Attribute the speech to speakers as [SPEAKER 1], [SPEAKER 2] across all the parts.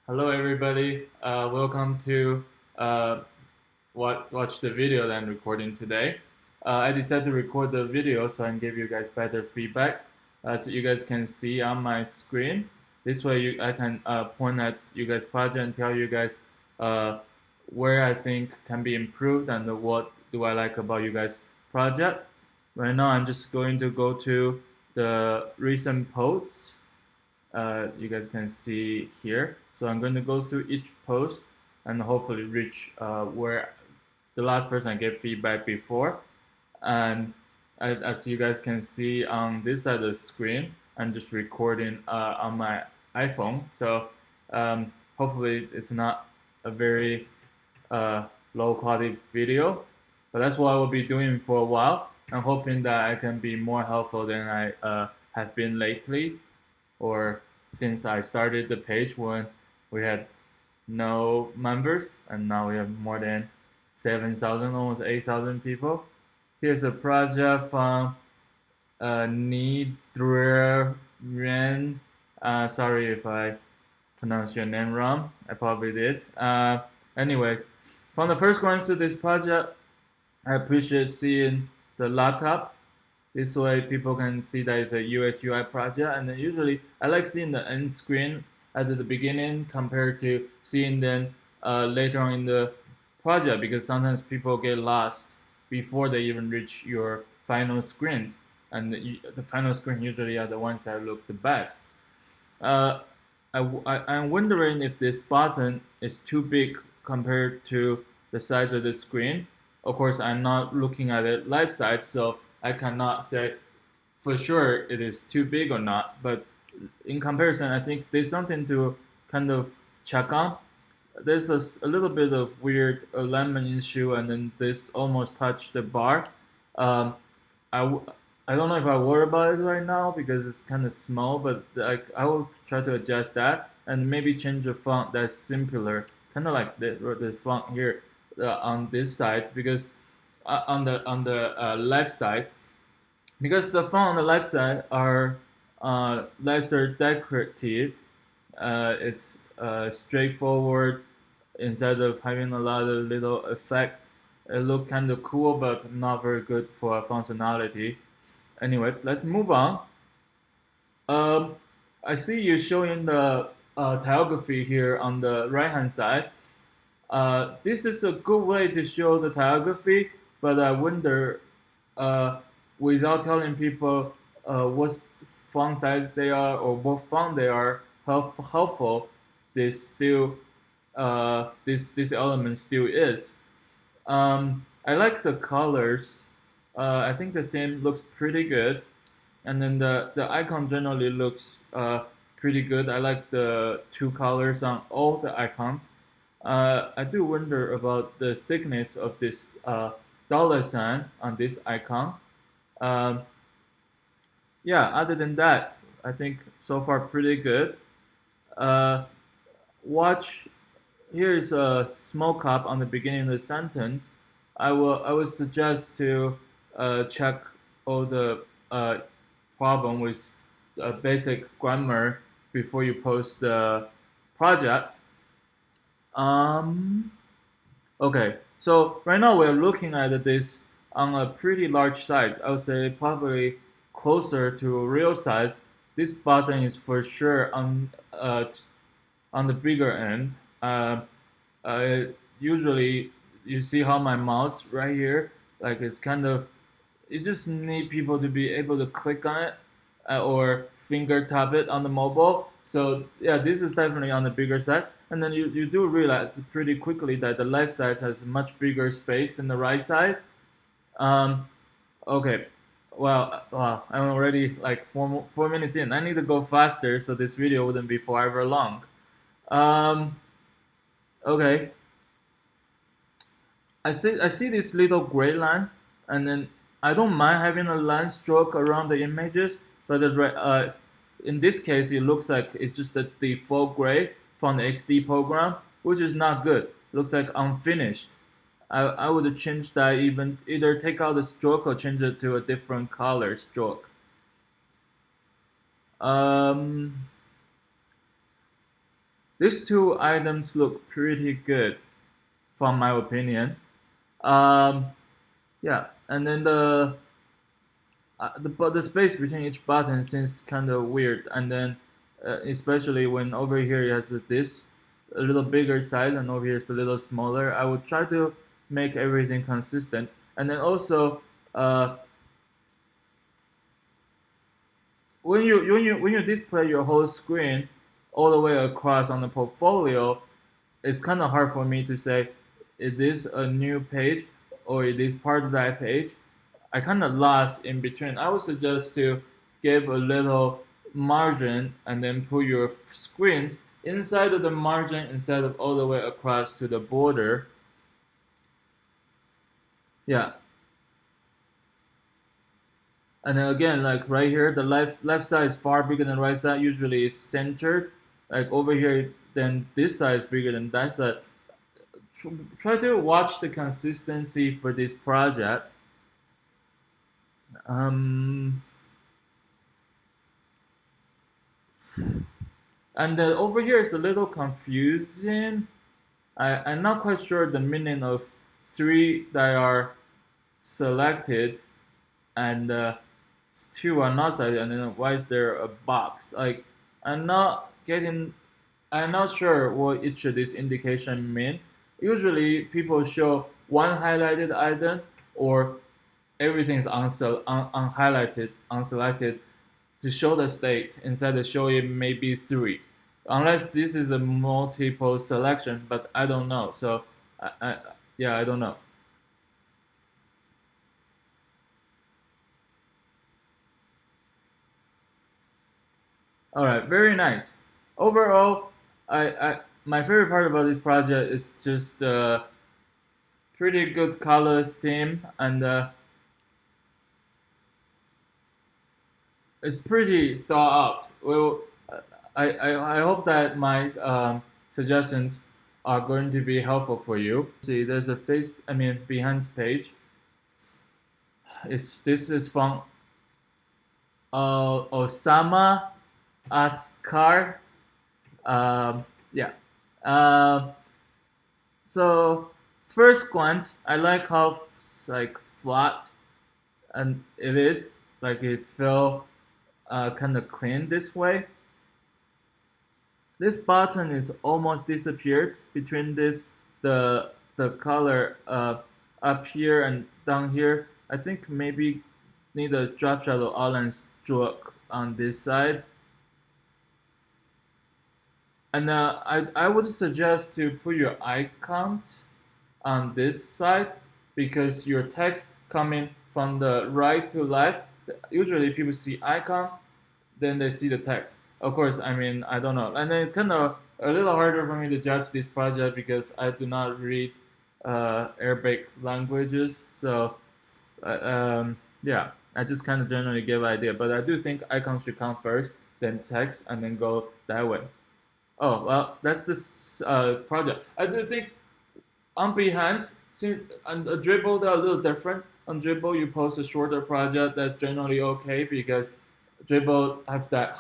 [SPEAKER 1] Hello, everybody. Welcome to uh, watch the video that I'm recording today. I decided to record the video so I can give you guys better feedback, so you guys can see on my screen. This way, I can point at you guys' project and tell you guys uh, where I think can be improved and what do I like about you guys' project. Right now, I'm just going to go to the recent posts you guys can see here. So I'm going to go through each post and hopefully reach where the last person I gave feedback before. And as you guys can see on this side of the screen, I'm just recording on my iPhone. So hopefully it's not a very low quality video, but that's what I will be doing for a while. I'm hoping that I can be more helpful than I have been lately, or since I started the page when we had no members, and now we have more than 7,000, almost 8,000 people. Here's a project from Nidren. Sorry if I pronounced your name wrong. I probably did. Anyways, from the first glance to this project, I appreciate seeing the laptop. This way people can see that it's a UX UI project, and then usually I like seeing the end screen at the beginning compared to seeing them later on in the project, because sometimes people get lost before they even reach your final screens, and the final screen usually are the ones that look the best. Uh, I'm wondering if this button is too big compared to the size of the screen. Of course, I'm not looking at it live size, so I cannot say for sure it is too big or not. But in comparison, I think there's something to kind of check on. There's a little bit of weird alignment issue, and then this almost touched the bar. Um, I, w- I don't know if I worry about it right now because it's kind of small, but I will try to adjust that and maybe change the font that's simpler, kind of like the font here on this side, because on the left side, because the font on the left side are lesser decorative. It's straightforward instead of having a lot of little effect. It look kind of cool, but not very good for functionality. Anyways, let's move on. Um, I see you showing the typography here on the right hand side. This is a good way to show the typography, but I wonder, without telling people what font size they are or what font they are, how helpful this element still is. I like the colors. I think the theme looks pretty good, and then the icon generally looks pretty good. I like the two colors on all the icons. I do wonder about the thickness of this dollar sign on this icon. Um, yeah, other than that, I think so far pretty good. Uh, watch, here's a small cup on the beginning of the sentence. I would suggest to check all the problem with basic grammar before you post the project. Um, okay, so right now we're looking at this on a pretty large size. I would say probably closer to a real size. This button is for sure on the bigger end. Usually, you see how my mouse right here, like it's kind of, you just need people to be able to click on it or finger tap it on the mobile. So yeah, this is definitely on the bigger side. And then you do realize pretty quickly that the left side has much bigger space than the right side. Um, okay, well, I'm already like 4 minutes in. I need to go faster so this video wouldn't be forever long. Um, okay, I see this little gray line, and then I don't mind having a line stroke around the images, but in this case, it looks like it's just the default gray from the XD program, which is not good. Looks like unfinished. I would change that, even either take out the stroke or change it to a different color stroke. Um, these two items look pretty good, from my opinion. Um, yeah, and then the space between each button seems kind of weird, and then especially when over here it has this a little bigger size, and over here it's a little smaller. I would try to make everything consistent, and then also uh, when you display your whole screen all the way across on the portfolio, it's kind of hard for me to say, is this a new page or is this part of that page? I kind of lost in between. I would suggest to give a little margin and then put your screens inside of the margin instead of all the way across to the border. Yeah, and then again, like right here, the left side is far bigger than right side. Usually it's centered. Like over here, then this side is bigger than that side. Try to watch the consistency for this project. Um, and then over here is a little confusing. I'm not quite sure the meaning of three that are selected and two are not selected, and then why is there a box? Like I'm not getting, I'm not sure what each of these indication mean. Usually people show one highlighted item or everything's unhighlighted, unselected to show the state instead of showing maybe three. Unless this is a multiple selection, but I don't know. So, I yeah, I don't know. All right, very nice. Overall, my favorite part about this project is just the pretty good colors theme, and it's pretty thought out. Well, I hope that my suggestions are going to be helpful for you. See, there's a Behance page. This is from Osama Askar. Yeah. Uh, so first glance, I like how like flat and it is. Like it feel kind of clean this way. This button is almost disappeared between the color up here and down here. I think maybe need a drop shadow outline stroke on this side. And I would suggest to put your icons on this side because your text coming from the right to left. Usually people see icon, then they see the text. Of course, I don't know, and then it's kind of a little harder for me to judge this project because I do not read Arabic languages. So yeah, I just kind of generally give an idea, but I do think icons should come first, then text, and then go that way. Oh well, that's this project. I do think on Behance, since on a dribble they're a little different. On dribble, you post a shorter project that's generally okay because dribble have that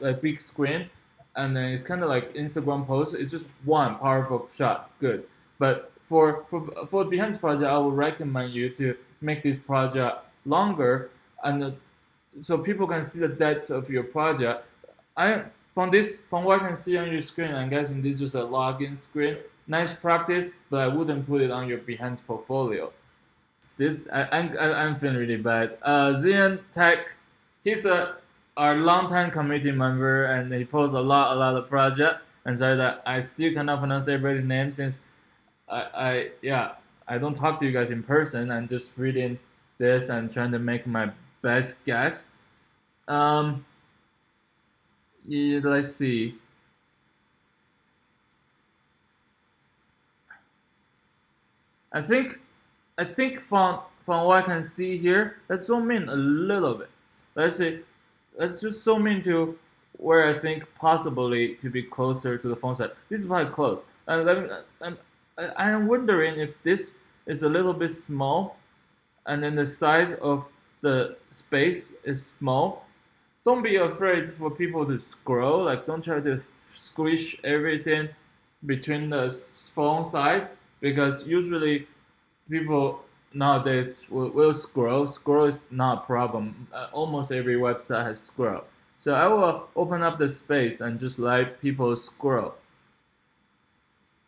[SPEAKER 1] like big screen, and then it's kind of like Instagram post. It's just one powerful shot, good. But for Behance project, I would recommend you to make this project longer, and so people can see the depth of your project. I from what I can see on your screen, I'm guessing this is a login screen. Nice practice, but I wouldn't put it on your Behance portfolio. This I'm feeling really bad. Zion Tech, he's our longtime community member, and he posts a lot of project. And sorry that I still cannot pronounce everybody's name since yeah, I don't talk to you guys in person. I'm just reading this and trying to make my best guess. Um, yeah, let's see. I think I think from what I can see here, let's zoom in a little bit. Let's see, let's just zoom into where I think possibly to be closer to the phone set. This is quite close. Let me, I'm wondering if this is a little bit small, and then the size of the space is small. don't be afraid for people to scroll. Like, don't try to squish everything between the phone side, because usually people nowadays will scroll. Scroll is not a problem. Almost every website has scroll. So I will open up the space and just let people scroll.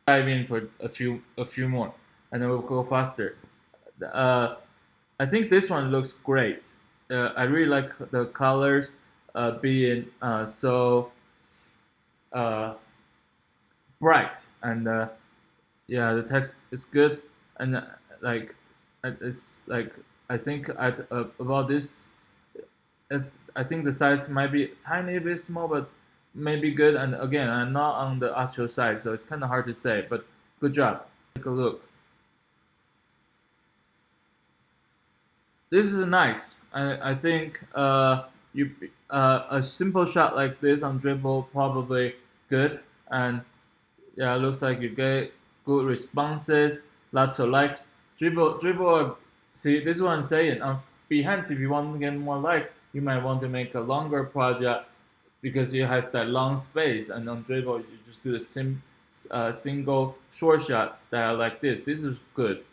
[SPEAKER 1] Dive in for a few more, and then we'll go faster. Uh, I think this one looks great. I really like the colors being so uh, bright, and yeah, the text is good, and like it's like I think at about this, it's I think the size might be tiny bit small, but maybe good. And again, I'm not on the actual size, so it's kind of hard to say. But good job. Take a look. This is nice. I think you a simple shot like this on dribble probably good, and yeah, it looks like you get good responses, lots of likes. Dribble. See, this is what I'm saying. On Behance, if you want to get more like, you might want to make a longer project because it has that long space. And on dribble, you just do the single short shots that are like this. This is good.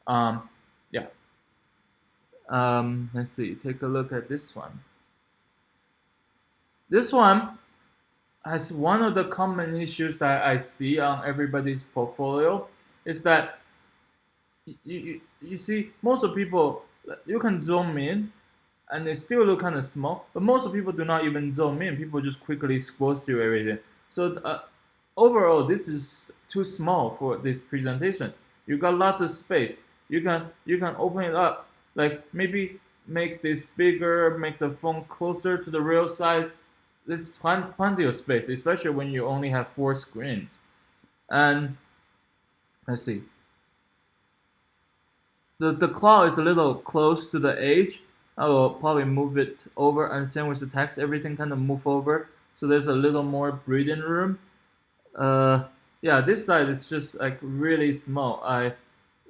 [SPEAKER 1] Yeah. Let's see. Take a look at this one. This one has one of the common issues that I see on everybody's portfolio is that you see most of people, you can zoom in and they still look kind of small, but most of people do not even zoom in. People just quickly scroll through everything. So overall, this is too small for this presentation. You got lots of space. You can open it up, like maybe make this bigger, make the phone closer to the real size. There's plenty of space, especially when you only have 4 screens. And let's see, the claw is a little close to the edge. I will probably move it over, and same with the text, everything kind of move over, so there's a little more breathing room. Uh, yeah, this side is just like really small.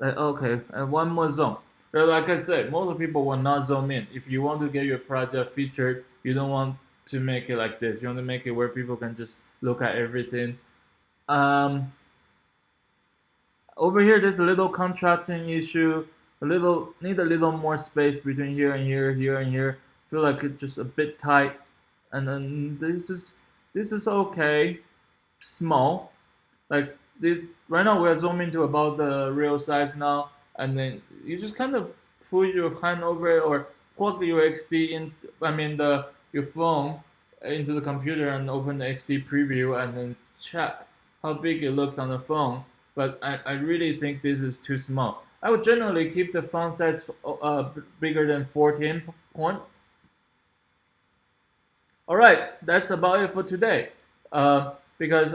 [SPEAKER 1] Okay, and one more zone. But like I said, most people will not zoom in. If you want to get your project featured, you don't want to make it like this. You want to make it where people can just look at everything. Um, Over here, there's a little contrasting issue. Need a little more space between here and here, here and here. Feel like it's just a bit tight. And then this is okay, small. Like this right now, we're zooming to about the real size now, and then you just kind of put your hand over it or plug your XD in. I mean the your phone into the computer and open the XD preview and then check how big it looks on the phone. But I really think this is too small. I would generally keep the font size bigger than 14 point. All right, that's about it for today. Because